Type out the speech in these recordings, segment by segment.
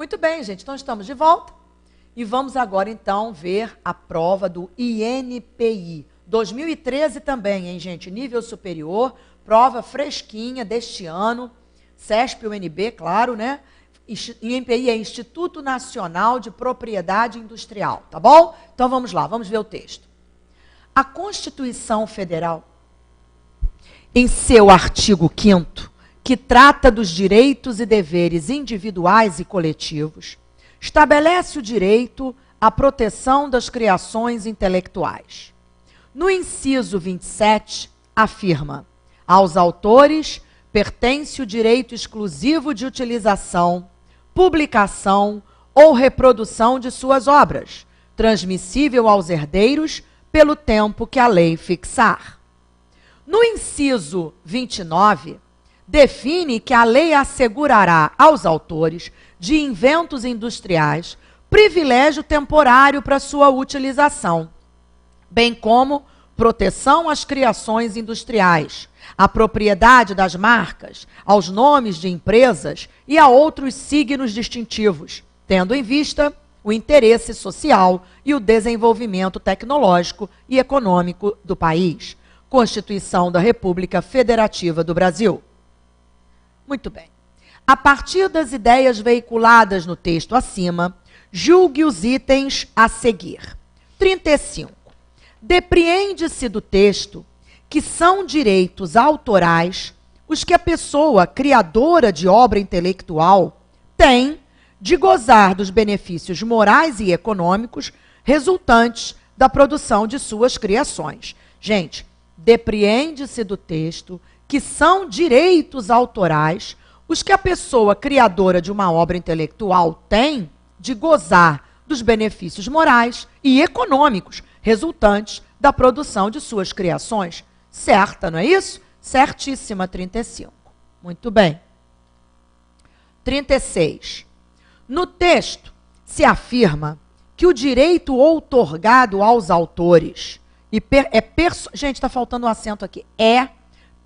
Muito bem, gente, então estamos de volta e vamos agora então ver a prova do INPI. 2013 também, hein, gente? Nível superior, prova fresquinha deste ano, CESP-UNB, claro, né? INPI é Instituto Nacional de Propriedade Industrial, tá bom? Então vamos lá, vamos ver o texto. A Constituição Federal, em seu artigo 5º, que trata dos direitos e deveres individuais e coletivos, estabelece o direito à proteção das criações intelectuais. No inciso 27, afirma: aos autores pertence o direito exclusivo de utilização, publicação ou reprodução de suas obras, transmissível aos herdeiros pelo tempo que a lei fixar. No inciso 29, define que a lei assegurará aos autores de inventos industriais privilégio temporário para sua utilização, bem como proteção às criações industriais, à propriedade das marcas, aos nomes de empresas e a outros signos distintivos, tendo em vista o interesse social e o desenvolvimento tecnológico e econômico do país. Constituição da República Federativa do Brasil. Muito bem. A partir das ideias veiculadas no texto acima, julgue os itens a seguir. 35. Depreende-se do texto que são direitos autorais os que a pessoa criadora de obra intelectual tem de gozar dos benefícios morais e econômicos resultantes da produção de suas criações. Gente, depreende-se do texto que são direitos autorais os que a pessoa criadora de uma obra intelectual tem de gozar dos benefícios morais e econômicos resultantes da produção de suas criações. Certa, não é isso? Certíssima, 35. Muito bem. 36. No texto se afirma que o direito outorgado aos autores gente, está faltando um acento aqui, é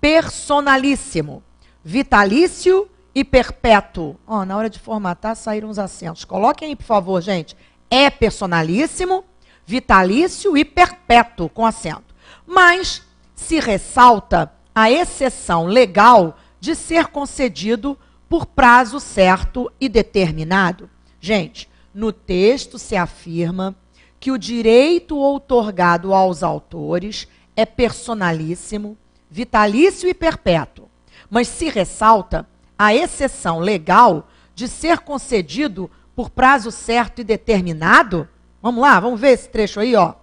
personalíssimo, vitalício e perpétuo. Na hora de formatar saíram os acentos. Coloquem aí, por favor, gente. É personalíssimo, vitalício e perpétuo, com acento. Mas se ressalta a exceção legal de ser concedido por prazo certo e determinado. Gente, no texto se afirma que o direito outorgado aos autores é personalíssimo, vitalício e perpétuo, mas se ressalta a exceção legal de ser concedido por prazo certo e determinado. Vamos lá, vamos ver esse trecho aí, ó.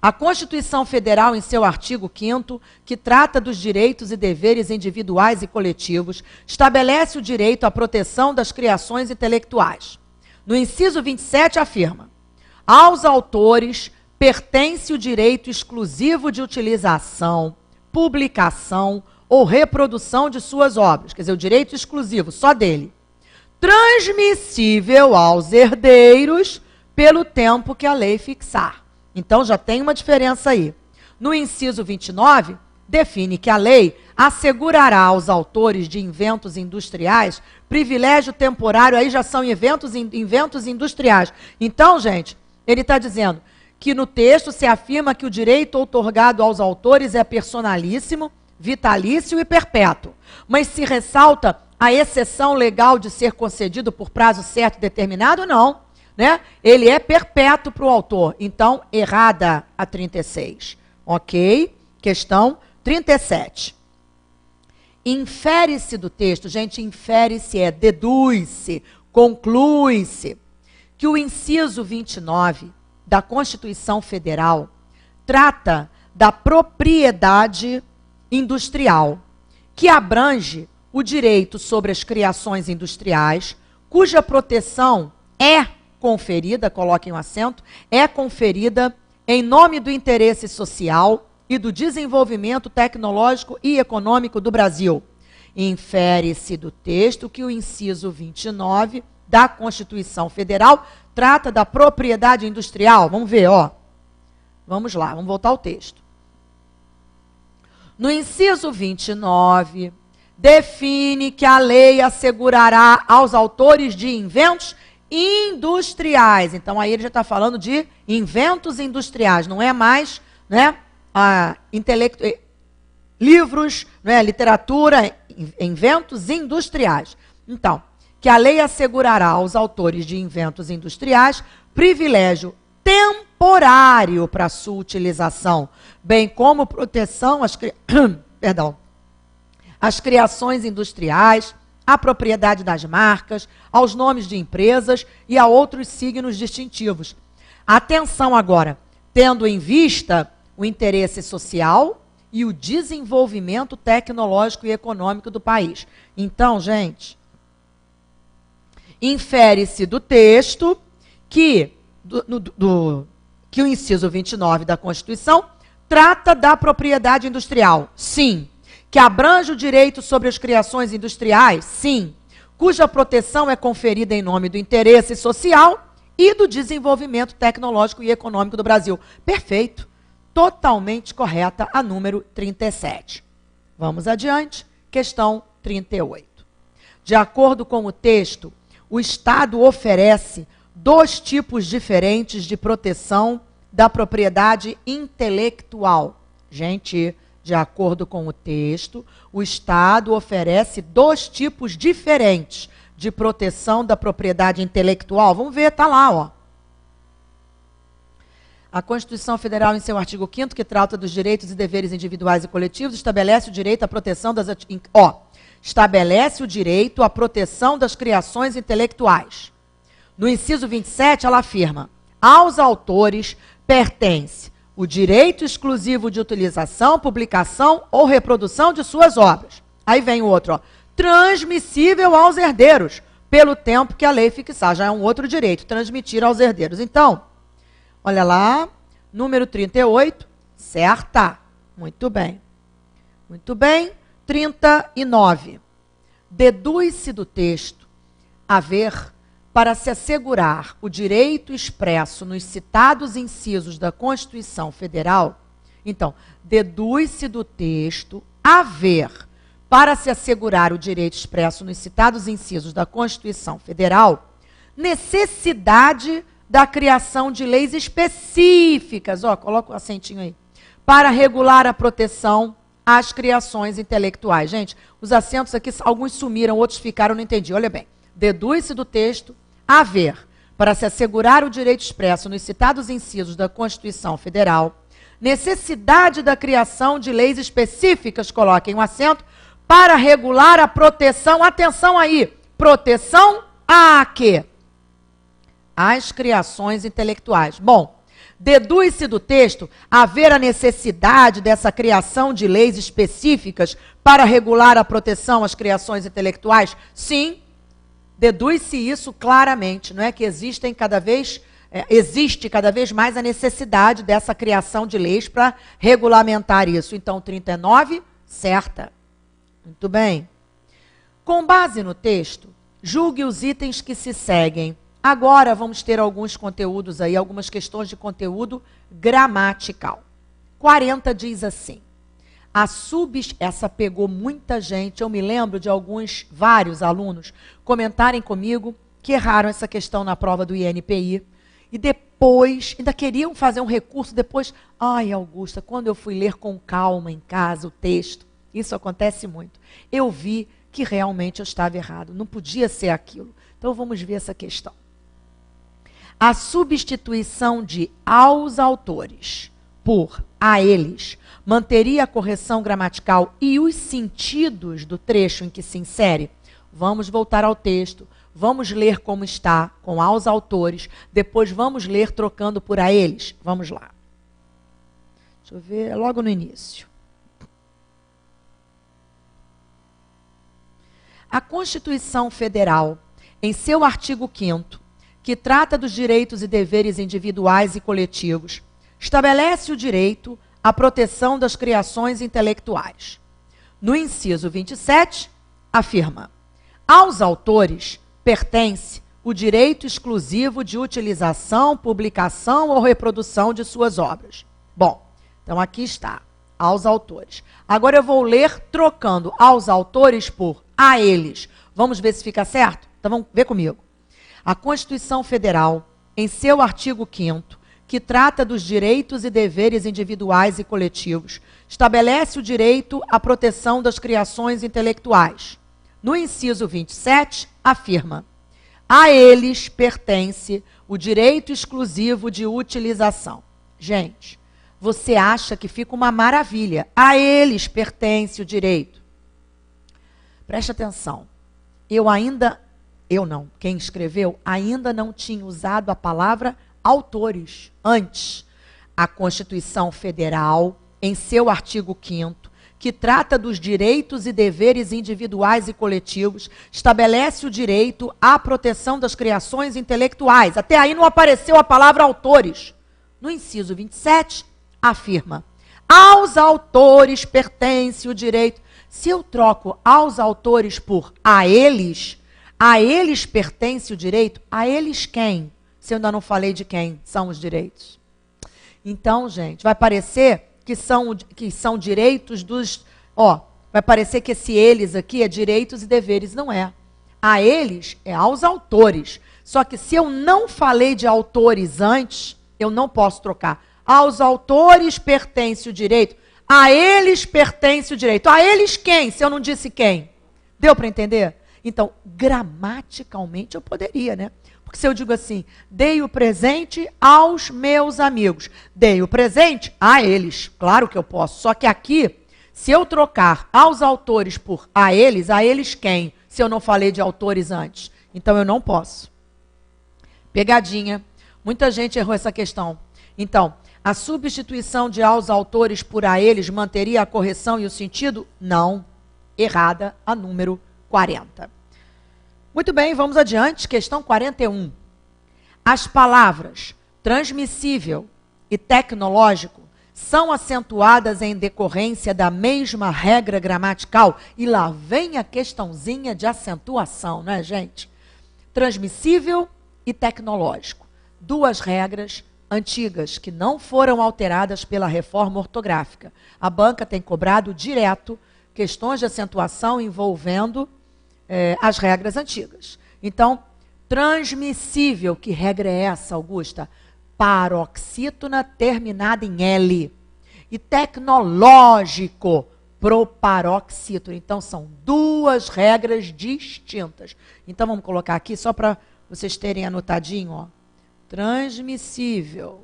A Constituição Federal, em seu artigo 5º, que trata dos direitos e deveres individuais e coletivos, estabelece o direito à proteção das criações intelectuais. No inciso 27, afirma: aos autores pertence o direito exclusivo de utilização, publicação ou reprodução de suas obras, quer dizer, o direito exclusivo, só dele, transmissível aos herdeiros pelo tempo que a lei fixar. Então, já tem uma diferença aí. No inciso 29, define que a lei assegurará aos autores de inventos industriais privilégio temporário, aí já são inventos industriais. Então, gente, ele está dizendo que no texto se afirma que o direito outorgado aos autores é personalíssimo, vitalício e perpétuo, mas se ressalta a exceção legal de ser concedido por prazo certo e determinado, não, né? Ele é perpétuo para o autor. Então, errada a 36. Ok? Questão 37. Infere-se do texto, gente, infere-se é deduz-se, conclui-se, que o inciso 29 da Constituição Federal trata da propriedade industrial, que abrange o direito sobre as criações industriais, cuja proteção é conferida, coloquem um acento, é conferida em nome do interesse social e do desenvolvimento tecnológico e econômico do Brasil. Infere-se do texto que o inciso 29 da Constituição Federal trata da propriedade industrial. Vamos ver, ó. Vamos lá, vamos voltar ao texto. No inciso 29, define que a lei assegurará aos autores de inventos industriais. Então, aí ele já está falando de inventos industriais, não é mais, né, livros, né, literatura, inventos industriais. Então, que a lei assegurará aos autores de inventos industriais privilégio temporário para sua utilização, bem como proteção às criações industriais, à propriedade das marcas, aos nomes de empresas e a outros signos distintivos. Atenção agora, tendo em vista o interesse social e o desenvolvimento tecnológico e econômico do país. Então, gente, infere-se do texto que o inciso 29 da Constituição trata da propriedade industrial. Sim. Que abrange o direito sobre as criações industriais. Sim. Cuja proteção é conferida em nome do interesse social e do desenvolvimento tecnológico e econômico do Brasil. Perfeito. Totalmente correta a número 37. Vamos adiante. Questão 38. De acordo com o texto, o Estado oferece 2 tipos diferentes de proteção da propriedade intelectual. Gente, de acordo com o texto, o Estado oferece 2 tipos diferentes de proteção da propriedade intelectual. Vamos ver, está lá, ó. A Constituição Federal, em seu artigo 5º, que trata dos direitos e deveres individuais e coletivos, estabelece o direito à proteção das... estabelece o direito à proteção das criações intelectuais. No inciso 27, ela afirma: aos autores pertence o direito exclusivo de utilização, publicação ou reprodução de suas obras. Aí vem o outro, ó, transmissível aos herdeiros, pelo tempo que a lei fixar. Já é um outro direito, transmitir aos herdeiros. Então, olha lá, número 38, certa. Muito bem. Muito bem. 39. Deduz-se do texto haver, para se assegurar o direito expresso nos citados incisos da Constituição Federal. Então, deduz-se do texto haver, para se assegurar o direito expresso nos citados incisos da Constituição Federal, necessidade da criação de leis específicas, ó, coloca o acentinho aí, para regular a proteção às criações intelectuais. Gente, os acentos aqui, alguns sumiram, outros ficaram, não entendi. Olha bem, deduz-se do texto haver, para se assegurar o direito expresso nos citados incisos da Constituição Federal, necessidade da criação de leis específicas, coloquem um acento, para regular a proteção, atenção aí, proteção a quê? Às criações intelectuais. Bom, deduz-se do texto haver a necessidade dessa criação de leis específicas para regular a proteção às criações intelectuais? Sim, deduz-se isso claramente, não é que existe cada vez mais a necessidade dessa criação de leis para regulamentar isso. Então, 39, certa. Muito bem. Com base no texto, julgue os itens que se seguem. Agora vamos ter alguns conteúdos aí, algumas questões de conteúdo gramatical. 40 diz assim: essa pegou muita gente, eu me lembro de vários alunos comentarem comigo que erraram essa questão na prova do INPI e depois, ainda queriam fazer um recurso, depois, ai Augusta, quando eu fui ler com calma em casa o texto, isso acontece muito, eu vi que realmente eu estava errado, não podia ser aquilo. Então vamos ver essa questão. A substituição de aos autores por a eles manteria a correção gramatical e os sentidos do trecho em que se insere? Vamos voltar ao texto, vamos ler como está, com aos autores, depois vamos ler trocando por a eles. Vamos lá. Deixa eu ver, logo no início. A Constituição Federal, em seu artigo 5º, que trata dos direitos e deveres individuais e coletivos, estabelece o direito à proteção das criações intelectuais. No inciso 27, afirma: aos autores pertence o direito exclusivo de utilização, publicação ou reprodução de suas obras. Bom, então aqui está. aos autores. Agora eu vou ler trocando aos autores por a eles. Vamos ver se fica certo? Então vamos ver comigo. A Constituição Federal, em seu artigo 5º, que trata dos direitos e deveres individuais e coletivos, estabelece o direito à proteção das criações intelectuais. No inciso 27, afirma: a eles pertence o direito exclusivo de utilização. Gente, você acha que fica uma maravilha. A eles pertence o direito. Preste atenção. Quem escreveu, ainda não tinha usado a palavra autores. Antes, a Constituição Federal, em seu artigo 5º, que trata dos direitos e deveres individuais e coletivos, estabelece o direito à proteção das criações intelectuais. Até aí não apareceu a palavra autores. No inciso 27, afirma: aos autores pertence o direito. Se eu troco aos autores por a eles pertence o direito, a eles quem? Se eu ainda não falei de quem são os direitos. Então, gente, vai parecer que são direitos dos... vai parecer que esse eles aqui é direitos e deveres, não é. A eles é aos autores. Só que se eu não falei de autores antes, eu não posso trocar. Aos autores pertence o direito, a eles pertence o direito. A eles quem? Se eu não disse quem. Deu para entender? Então, gramaticalmente eu poderia, né? Porque se eu digo assim, dei o presente aos meus amigos, dei o presente a eles. Claro que eu posso. Só que aqui, se eu trocar aos autores por a eles quem? Se eu não falei de autores antes. Então, eu não posso. Pegadinha. Muita gente errou essa questão. Então, a substituição de aos autores por a eles manteria a correção e o sentido? Não. Errada, a número 40. Muito bem, vamos adiante. Questão 41. As palavras transmissível e tecnológico são acentuadas em decorrência da mesma regra gramatical. E lá vem a questãozinha de acentuação, não é, gente? Transmissível e tecnológico. Duas regras antigas que não foram alteradas pela reforma ortográfica. A banca tem cobrado direto questões de acentuação envolvendo as regras antigas. Então, transmissível, que regra é essa, Augusta? Paroxítona terminada em L. E tecnológico, proparoxítona. Então, são duas regras distintas. Então, vamos colocar aqui, só para vocês terem anotadinho, ó. Transmissível,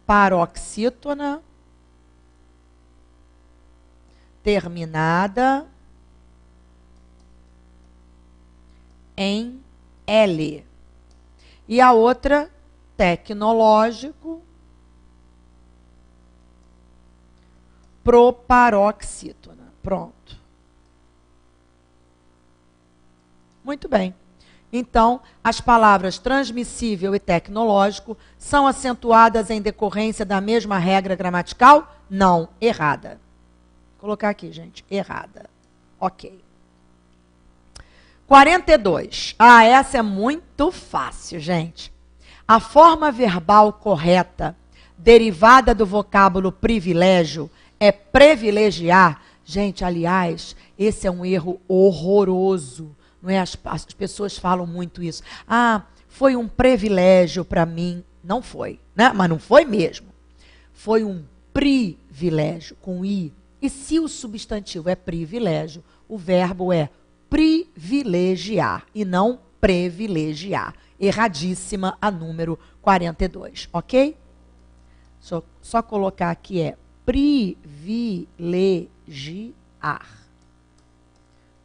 paroxítona, terminada em L. E a outra, tecnológico, proparoxítona. Pronto. Muito bem. Então, as palavras transmissível e tecnológico são acentuadas em decorrência da mesma regra gramatical? Não, errada. Vou colocar aqui, gente, errada. Ok. 42. Essa é muito fácil, gente. A forma verbal correta, derivada do vocábulo privilégio, é privilegiar. Gente, aliás, esse é um erro horroroso. Não é? As pessoas falam muito isso. Foi um privilégio para mim. Não foi, né? Mas não foi mesmo. Foi um privilégio, com I. E se o substantivo é privilégio, o verbo é privilegiar e não privilegiar. Erradíssima a número 42, ok? Só colocar aqui é privilegiar.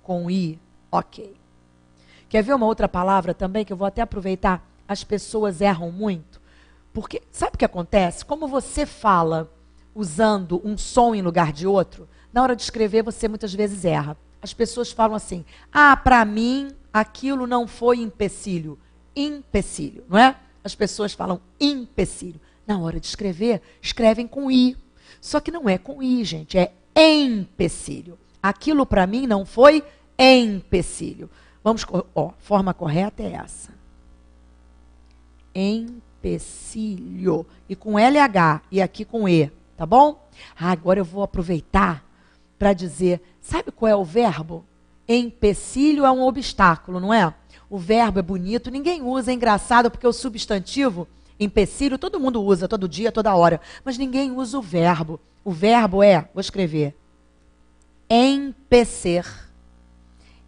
Com I, ok. Quer ver uma outra palavra também, que eu vou até aproveitar? As pessoas erram muito. Porque, sabe o que acontece? Como você fala usando um som em lugar de outro, na hora de escrever você muitas vezes erra. As pessoas falam assim, para mim aquilo não foi empecilho. Empecilho, não é? As pessoas falam empecilho. Na hora de escrever, escrevem com I. Só que não é com I, gente, é empecilho. Aquilo para mim não foi empecilho. Forma correta é essa. Empecilho. E com LH e aqui com E. tá bom? Agora eu vou aproveitar para dizer, sabe qual é o verbo? Empecilho é um obstáculo, não é? O verbo é bonito, ninguém usa, é engraçado, porque o substantivo, empecilho, todo mundo usa, todo dia, toda hora, mas ninguém usa o verbo. O verbo é, vou escrever, empecer.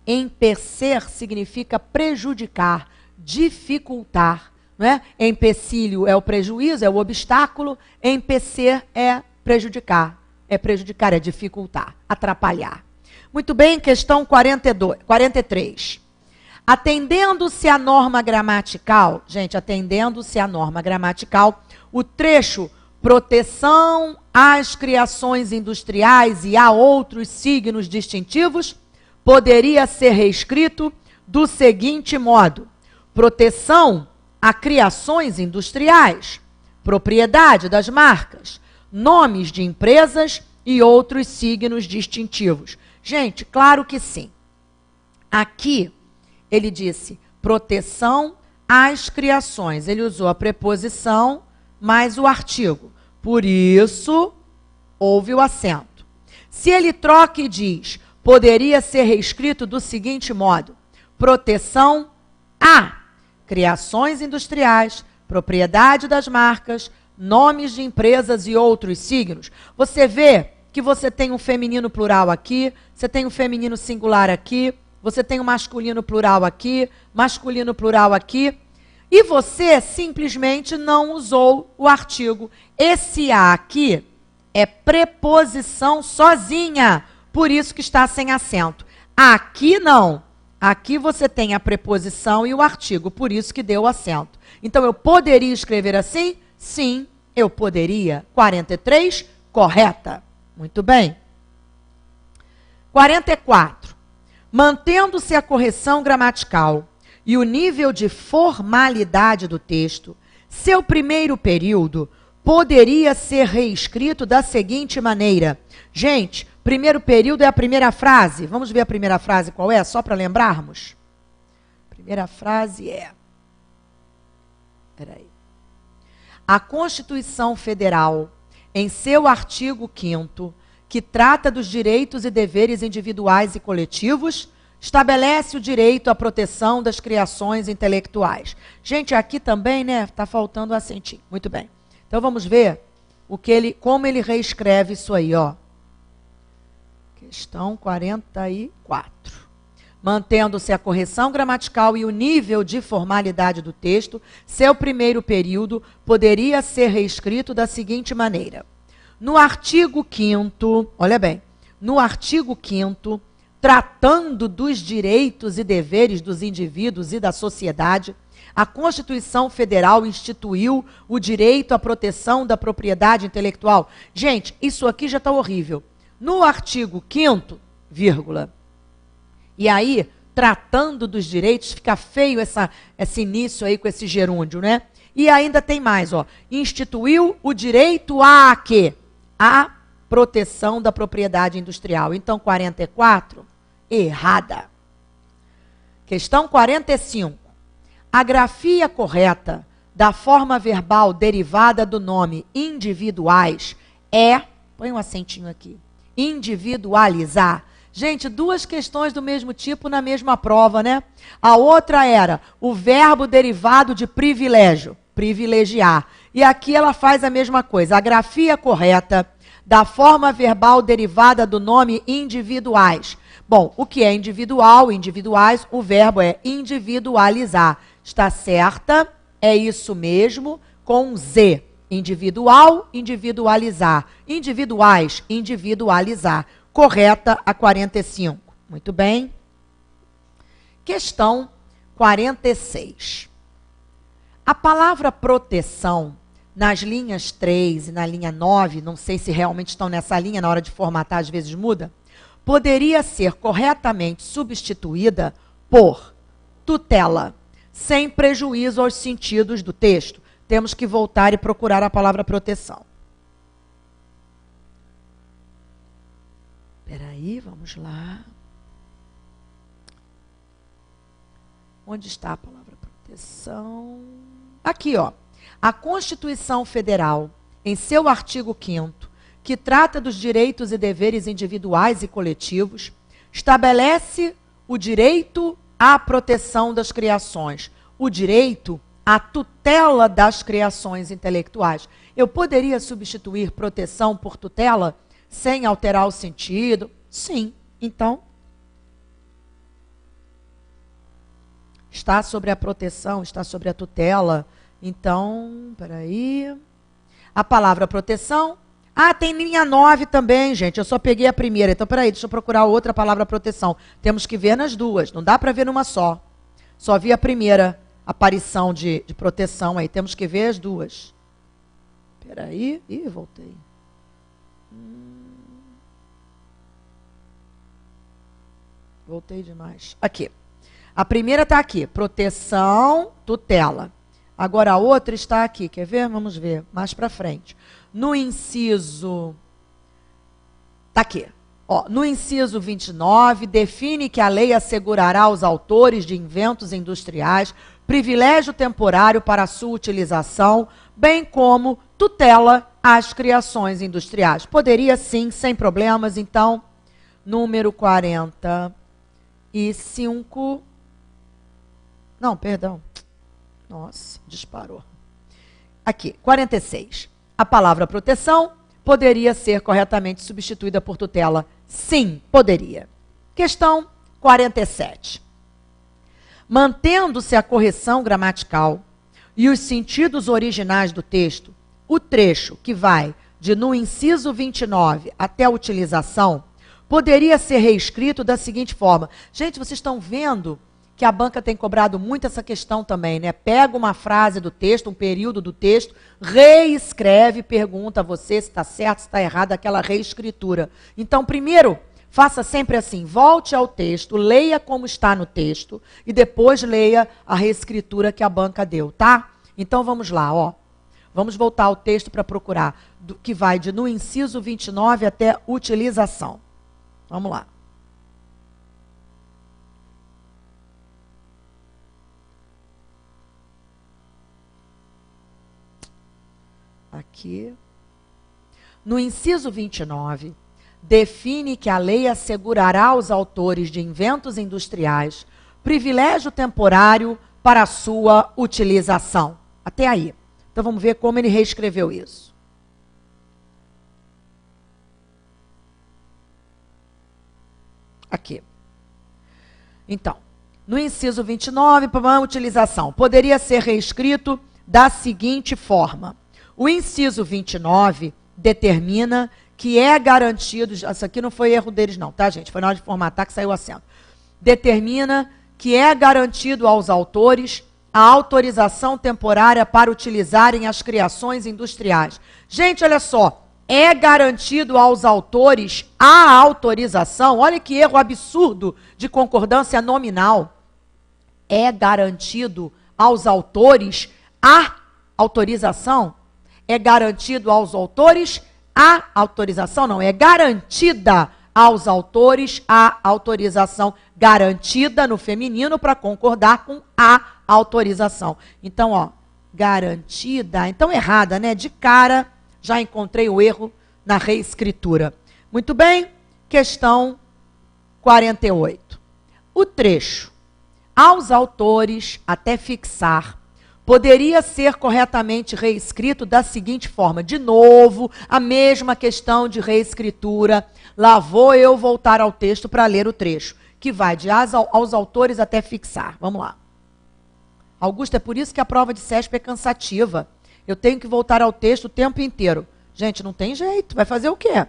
Empecer significa prejudicar, dificultar, não é? Empecilho é o prejuízo, é o obstáculo, empecer é prejudicar, é dificultar, atrapalhar. Muito bem, questão 43. Atendendo-se à norma gramatical, gente, atendendo-se à norma gramatical, o trecho proteção às criações industriais e a outros signos distintivos poderia ser reescrito do seguinte modo: proteção a criações industriais, propriedade das marcas, nomes de empresas e outros signos distintivos. Gente, claro que sim. Aqui ele disse proteção às criações. Ele usou a preposição mais o artigo. Por isso, houve o acento. Se ele troca e diz poderia ser reescrito do seguinte modo: proteção a criações industriais, propriedade das marcas, nomes de empresas e outros signos. Você vê que você tem um feminino plural aqui, você tem um feminino singular aqui, você tem um masculino plural aqui, masculino plural aqui, e você simplesmente não usou o artigo. Esse a aqui é preposição sozinha, por isso que está sem acento. Aqui não. Aqui você tem a preposição e o artigo, por isso que deu o acento. Então, eu poderia escrever assim? Sim, eu poderia. 43, correta. Muito bem. 44. Mantendo-se a correção gramatical e o nível de formalidade do texto, seu primeiro período poderia ser reescrito da seguinte maneira. Gente, primeiro período é a primeira frase. Vamos ver a primeira frase qual é, só para lembrarmos? Primeira frase é... Peraí. A Constituição Federal, em seu artigo 5º, que trata dos direitos e deveres individuais e coletivos, estabelece o direito à proteção das criações intelectuais. Gente, aqui também, né, está faltando o acentinho. Muito bem. Então vamos ver como ele reescreve isso aí, ó. Questão 44. Mantendo-se a correção gramatical e o nível de formalidade do texto, seu primeiro período poderia ser reescrito da seguinte maneira. No artigo 5º, olha bem, no artigo 5º, tratando dos direitos e deveres dos indivíduos e da sociedade, a Constituição Federal instituiu o direito à proteção da propriedade intelectual. Gente, isso aqui já está horrível. No artigo 5º, vírgula, e aí, tratando dos direitos, fica feio esse início aí com esse gerúndio, né? E ainda tem mais, ó. Instituiu o direito a quê? A proteção da propriedade industrial. Então, 44, errada. Questão 45. A grafia correta da forma verbal derivada do nome individuais é, põe um acentinho aqui, individualizar. Gente, duas questões do mesmo tipo na mesma prova, né? A outra era o verbo derivado de privilégio, privilegiar. E aqui ela faz a mesma coisa. A grafia correta da forma verbal derivada do nome individuais. Bom, o que é individual, individuais, o verbo é individualizar. Está certa? É isso mesmo, com Z. Individual, individualizar. Individuais, individualizar. Correta a 45. Muito bem. Questão 46. A palavra proteção, nas linhas 3 e na linha 9, não sei se realmente estão nessa linha, na hora de formatar às vezes muda, poderia ser corretamente substituída por tutela, sem prejuízo aos sentidos do texto. Temos que voltar e procurar a palavra proteção. Espera aí, vamos lá. Onde está a palavra proteção? Aqui, ó. A Constituição Federal, em seu artigo 5º, que trata dos direitos e deveres individuais e coletivos, estabelece o direito à proteção das criações, o direito à tutela das criações intelectuais. Eu poderia substituir proteção por tutela sem alterar o sentido? Sim. Então, está sobre a proteção, está sobre a tutela. Então, peraí. A palavra proteção. Ah, tem linha 9 também, gente. Eu só peguei a primeira. Então, peraí, deixa eu procurar outra palavra proteção. Temos que ver nas duas. Não dá para ver numa só. Só vi a primeira aparição de proteção aí. Temos que ver as duas. Peraí. Ih, voltei. Voltei demais. Aqui. A primeira está aqui. Proteção, tutela. Agora a outra está aqui. Quer ver? Vamos ver. Mais para frente. No inciso... Está aqui. Ó, no inciso 29, define que a lei assegurará aos autores de inventos industriais privilégio temporário para a sua utilização, bem como tutela às criações industriais. Poderia sim, sem problemas. Então, número 45... Não, perdão. Nossa, disparou. Aqui, 46. A palavra proteção poderia ser corretamente substituída por tutela? Sim, poderia. Questão 47. Mantendo-se a correção gramatical e os sentidos originais do texto, o trecho que vai de no inciso 29 até a utilização poderia ser reescrito da seguinte forma. Gente, vocês estão vendo que a banca tem cobrado muito essa questão também, né? Pega uma frase do texto, um período do texto, reescreve, pergunta a você se está certo, se está errado, aquela reescritura. Então, primeiro, faça sempre assim, volte ao texto, leia como está no texto e depois leia a reescritura que a banca deu, tá? Então, vamos lá, ó. Vamos voltar ao texto para procurar, que vai de no inciso 29 até utilização. Vamos lá. Aqui. No inciso 29, define que a lei assegurará aos autores de inventos industriais privilégio temporário para a sua utilização. Até aí. Então vamos ver como ele reescreveu isso. Aqui. Então, no inciso 29, para a utilização, poderia ser reescrito da seguinte forma. O inciso 29 determina que é garantido... Isso aqui não foi erro deles não, tá, gente? Foi na hora de formatar que saiu o acento. Determina que é garantido aos autores a autorização temporária para utilizarem as criações industriais. Gente, olha só. É garantido aos autores a autorização. Olha que erro absurdo de concordância nominal. É garantido aos autores a autorização? É garantido aos autores a autorização? Não, é garantida aos autores a autorização. Garantida no feminino para concordar com a autorização. Então, ó, garantida. Então, errada, né? De cara, já encontrei o erro na reescritura. Muito bem, questão 48. O trecho, aos autores até fixar, poderia ser corretamente reescrito da seguinte forma. De novo, a mesma questão de reescritura. Lá vou eu voltar ao texto para ler o trecho, que vai de aos autores até fixar. Vamos lá. Augusto, é por isso que a prova de CESP é cansativa. Eu tenho que voltar ao texto o tempo inteiro. Gente, não tem jeito. Vai fazer o quê?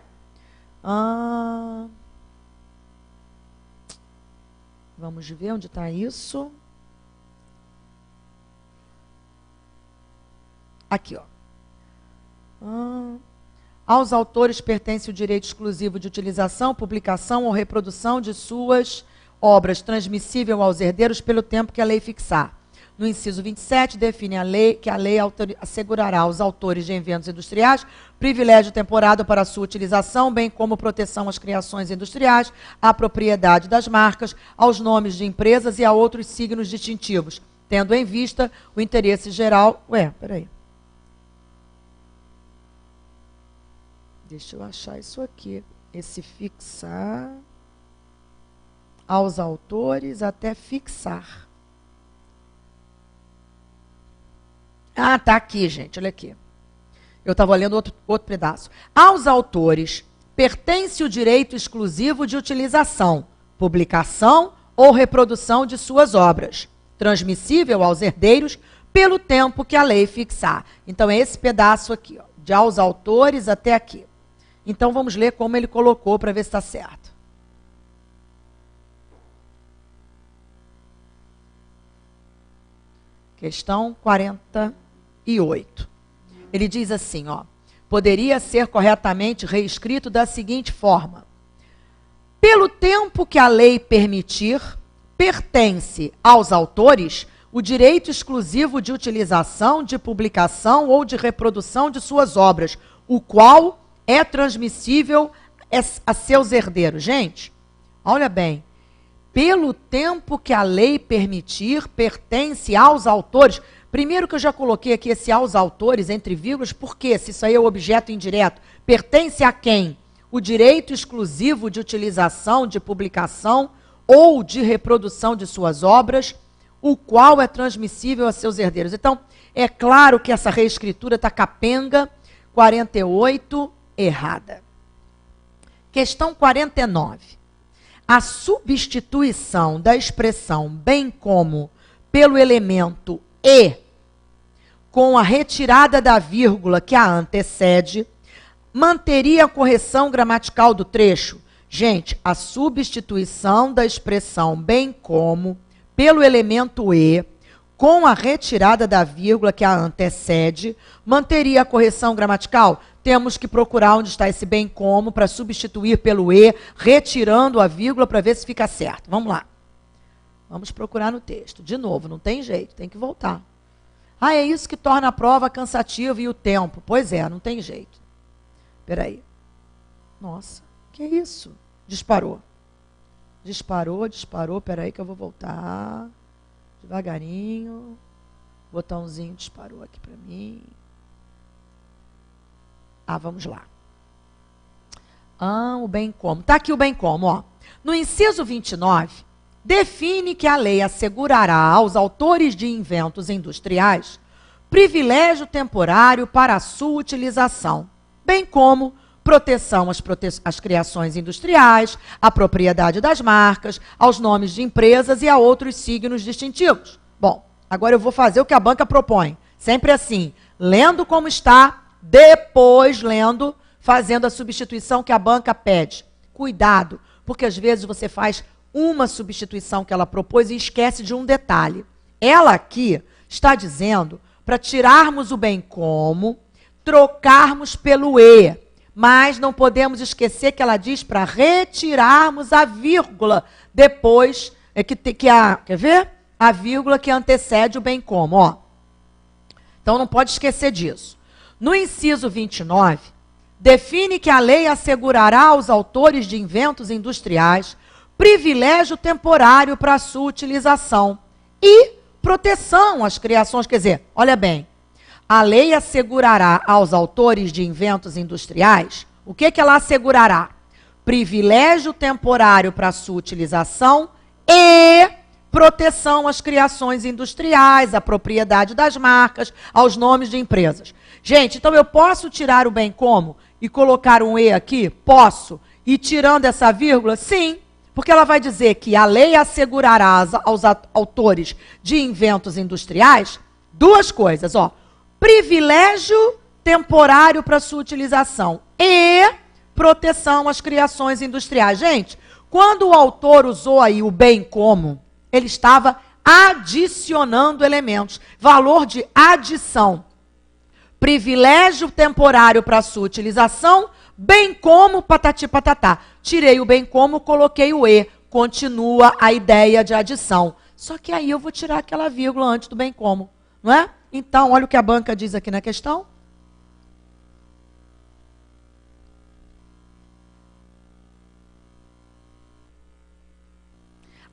Vamos ver onde está isso. Aqui, ó. Aos autores pertence o direito exclusivo de utilização, publicação ou reprodução de suas obras, transmissível aos herdeiros pelo tempo que a lei fixar. No inciso 27, define a lei que a lei assegurará aos autores de inventos industriais privilégio temporário para sua utilização, bem como proteção às criações industriais, à propriedade das marcas, aos nomes de empresas e a outros signos distintivos, tendo em vista o interesse geral... Peraí. Deixa eu achar isso aqui. Esse fixar aos autores até fixar. Ah, tá aqui, gente, olha aqui. Eu estava lendo outro pedaço. Aos autores pertence o direito exclusivo de utilização, publicação ou reprodução de suas obras, transmissível aos herdeiros pelo tempo que a lei fixar. Então, é esse pedaço aqui, ó, de aos autores até aqui. Então, vamos ler como ele colocou para ver se está certo. Questão 48. Ele diz assim, ó, poderia ser corretamente reescrito da seguinte forma. Pelo tempo que a lei permitir, pertence aos autores o direito exclusivo de utilização, de publicação ou de reprodução de suas obras, o qual é transmissível a seus herdeiros. Gente, olha bem, pelo tempo que a lei permitir, pertence aos autores. Primeiro que eu já coloquei aqui esse aos autores, entre vírgulas, por quê? Se isso aí é o objeto indireto, pertence a quem? O direito exclusivo de utilização, de publicação ou de reprodução de suas obras, o qual é transmissível a seus herdeiros. Então, é claro que essa reescritura está capenga, 48, errada. Questão 49. A substituição da expressão bem como pelo elemento e, com a retirada da vírgula que a antecede, manteria a correção gramatical do trecho. Gente, a substituição da expressão bem como pelo elemento e, com a retirada da vírgula que a antecede, manteria a correção gramatical? Temos que procurar onde está esse bem como para substituir pelo e, retirando a vírgula para ver se fica certo. Vamos lá. Vamos procurar no texto. De novo, não tem jeito, tem que voltar. Ah, é isso que torna a prova cansativa e o tempo. Pois é, não tem jeito. Espera aí. Nossa, que isso? Disparou. Disparou. Espera aí que eu vou voltar. Devagarinho. Botãozinho disparou aqui para mim. Ah, vamos lá. Ah, o bem como. Está aqui o bem como, ó. No inciso 29, define que a lei assegurará aos autores de inventos industriais privilégio temporário para a sua utilização, bem como proteção às criações industriais, à propriedade das marcas, aos nomes de empresas e a outros signos distintivos. Bom, agora eu vou fazer o que a banca propõe. Sempre assim, lendo como está, depois lendo, fazendo a substituição que a banca pede. Cuidado, porque às vezes você faz uma substituição que ela propôs e esquece de um detalhe. Ela aqui está dizendo para tirarmos o bem como, trocarmos pelo e, mas não podemos esquecer que ela diz para retirarmos a vírgula depois, quer ver? A vírgula que antecede o bem como, ó. Então não pode esquecer disso. No inciso 29, define que a lei assegurará aos autores de inventos industriais privilégio temporário para a sua utilização e proteção às criações. Quer dizer, olha bem, a lei assegurará aos autores de inventos industriais, o que ela assegurará? Privilégio temporário para a sua utilização e proteção às criações industriais, à propriedade das marcas, aos nomes de empresas. Gente, então eu posso tirar o bem como e colocar um e aqui? Posso. E tirando essa vírgula? Sim. Porque ela vai dizer que a lei assegurará aos autores de inventos industriais duas coisas, ó. Privilégio temporário para sua utilização e proteção às criações industriais. Gente, quando o autor usou aí o bem como, ele estava adicionando elementos. Valor de adição. Privilégio temporário para sua utilização, bem como patati patatá. Tirei o bem como, coloquei o e. Continua a ideia de adição. Só que aí eu vou tirar aquela vírgula antes do bem como, não é? Então, olha o que a banca diz aqui na questão.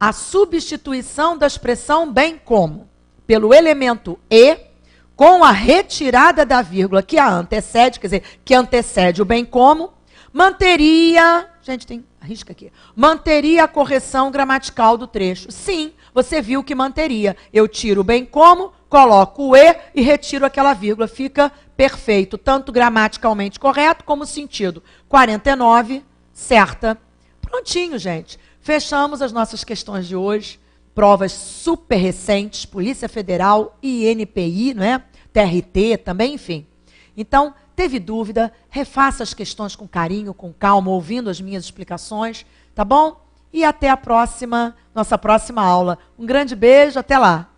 A substituição da expressão bem como pelo elemento e, com a retirada da vírgula que a antecede, quer dizer, que antecede o bem como, manteria, gente, tem risca aqui, manteria a correção gramatical do trecho. Sim, você viu que manteria. Eu tiro o bem como, coloco o e retiro aquela vírgula. Fica perfeito, tanto gramaticalmente correto como sentido. 49, certa. Prontinho, gente. Fechamos as nossas questões de hoje. Provas super recentes, Polícia Federal, INPI, não é? TRT também, enfim. Então, teve dúvida, refaça as questões com carinho, com calma, ouvindo as minhas explicações, tá bom? E até a próxima, nossa próxima aula. Um grande beijo, até lá!